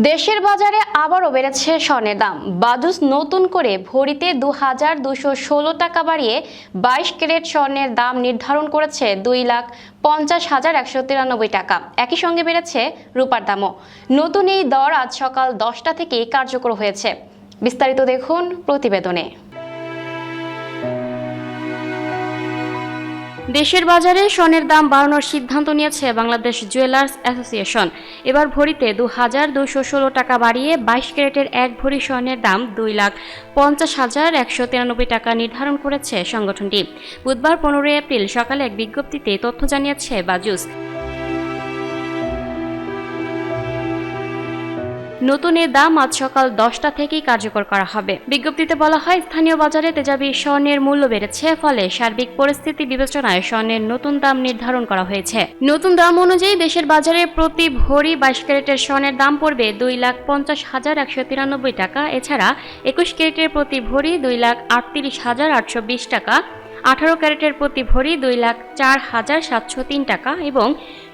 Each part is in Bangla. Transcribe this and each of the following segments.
দেশের বাজারে আবারও বেড়েছে স্বর্ণের দাম। বাজুস নতুন করে ভরিতে ২,২১৬ টাকা বাড়িয়ে ২২ ক্যারেট স্বর্ণের দাম নির্ধারণ করেছে ২,৫০,১৯৩ টাকা। একই সঙ্গে বেড়েছে রূপার দামও। নতুন এই দর আজ সকাল ১০টা থেকেই কার্যকর হয়েছে। বিস্তারিত দেখুন প্রতিবেদনে। দেশের বাজারে স্বর্ণের দাম বাড়ানোর সিদ্ধান্ত নিয়েছে বাংলাদেশ জুয়েলার্স অ্যাসোসিয়েশন। এবার ভরিতে ২,২১৬ টাকা বাড়িয়ে ২২ ক্যারেটের এক ভরি স্বর্ণের দাম ২,৫০,১৯৩ টাকা নির্ধারণ করেছে সংগঠনটি। বুধবার ১৫ এপ্রিল সকালে এক বিজ্ঞপ্তিতে তথ্য জানিয়েছে বাজুস। নতুন এ দাম আজ সকাল ১০টা থেকেই কার্যকর করা হবে। বিজ্ঞপ্তিতে বলা হয়, স্থানীয় বাজারে তেজাবি স্বর্ণের মূল্য বেড়েছে, ফলে সার্বিক পরিস্থিতি বিবেচনায় স্বর্ণের নতুন দাম নির্ধারণ করা হয়েছে। নতুন দাম অনুযায়ী দেশের বাজারে প্রতি ভরি ২২ ক্যারেটের স্বর্ণের দাম পড়বে ২,৫০,১৯৩ টাকা। এছাড়া ২১ ক্যারেটের প্রতি ভরি ২,৩৮,৮২০ টাকা, ১৮ ক্যারেটের প্রতি ভরি ২,০৪,৭০৩ টাকা এবং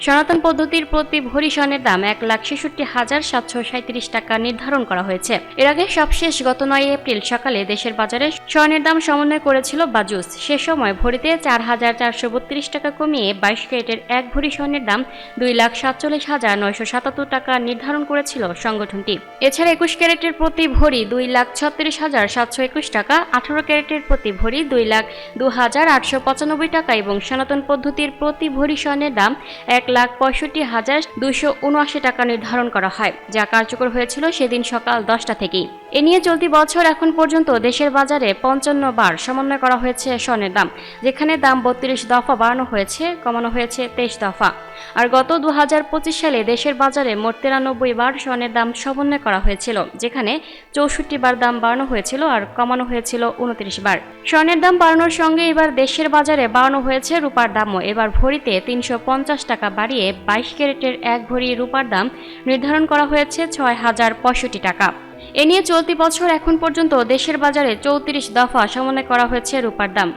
সনাতন পদ্ধতির প্রতি ভরি স্বর্ণের দাম ১,৬৬,৭৩৭ টাকা নির্ধারণ করা হয়েছে। এর আগে সবশেষ গত ৯ এপ্রিল সকালে দেশের বাজারে স্বর্ণের দাম সমন্বয় করেছিল বাজুস। সে সময় ভরিতে ৪,৪৩২ টাকা কমিয়ে ২২ ক্যারেটের এক ভরি স্বর্ণের দাম ২,৪৭,৯৭৭ টাকা নির্ধারণ করেছিল সংগঠনটি। এছাড়া ২১ ক্যারেটের প্রতি ভরি ২,৩৬,৭২১ টাকা, ১৮ ক্যারেটের প্রতি ভরি ২,০২,৮৯৫ টাকা এবং সনাতন পদ্ধতির প্রতি ভরি স্বর্ণের দাম ১,৬৫,২৭৯ টাকা নির্ধারণ করা হয়, যা কার্যকর হয়েছিল সেদিন সকাল ১০টা থেকেই। এ নিয়ে চলতি বছর এখন পর্যন্ত দেশের বাজারে ৫৫ বার সমন্বয় করা হয়েছে স্বর্ণের দাম, যেখানে দাম ৩২ দফা বাড়ানো হয়েছে, কমানো হয়েছে ২৩ দফা। আর গত ২০২৫ সালে দেশের বাজারে মোট ৯৩ বার স্বর্ণের দাম সমন্বয় করা হয়েছিল, যেখানে ৬৪ বার দাম বাড়ানো হয়েছিল আর কমানো হয়েছিল ২৯ বার। স্বর্ণের দাম বাড়ানোর সঙ্গে এবার দেশের বাজারে বাড়ানো হয়েছে রূপার দামও। এবার ভরিতে ৩৫০ টাকা বাড়িয়ে ২২ ক্যারেটের এক ভরি রূপার দাম নির্ধারণ করা হয়েছে ৬,০৬৫ টাকা। এ নিয়ে চলতি বছর এখন পর্যন্ত দেশের বাজারে ৩৪ দফা সমন্বয় করা হয়েছে রূপার দাম।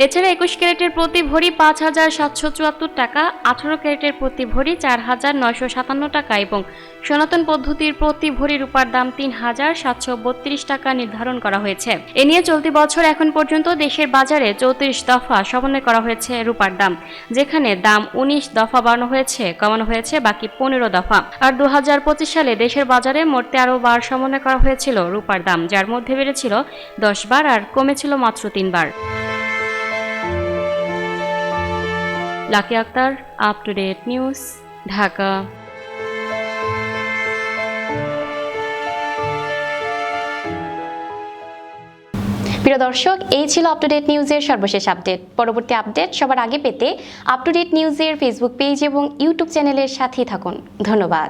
এছাড়া ২১ ক্যারেটের প্রতি ভরি ৫,৭৭৪ টাকা, ১৮ ক্যারেটের প্রতি ভরি ৪,৯৫৭ টাকা এবং সনাতন পদ্ধতির প্রতি ভরি রূপার দাম ৩,৭৩২ টাকা নির্ধারণ করা হয়েছে। এ নিয়ে চলতি বছর এখন পর্যন্ত দেশের বাজারে ৩৪ দফা সমন্বয় করা হয়েছে রূপার দাম, যেখানে দাম ১৯ দফা বাড়ানো হয়েছে, কমানো হয়েছে বাকি ১৫ দফা। আর ২০২৫ সালে দেশের বাজারে মোট ১৩ বার সমন্বয় করা হয়েছিল রূপার দাম, যার মধ্যে বেড়েছিল ১০ বার আর কমেছিল মাত্র ৩ বার। Lucky Akter, up to date news, Dhaka. প্রিয় দর্শক, এই ছিল আপ টু ডেট নিউজের সর্বশেষ আপডেট। পরবর্তী আপডেট সবার আগে পেতে আপ টু ডেট নিউজের ফেসবুক পেজ এবং ইউটিউব চ্যানেলের সাথেই থাকুন। ধন্যবাদ।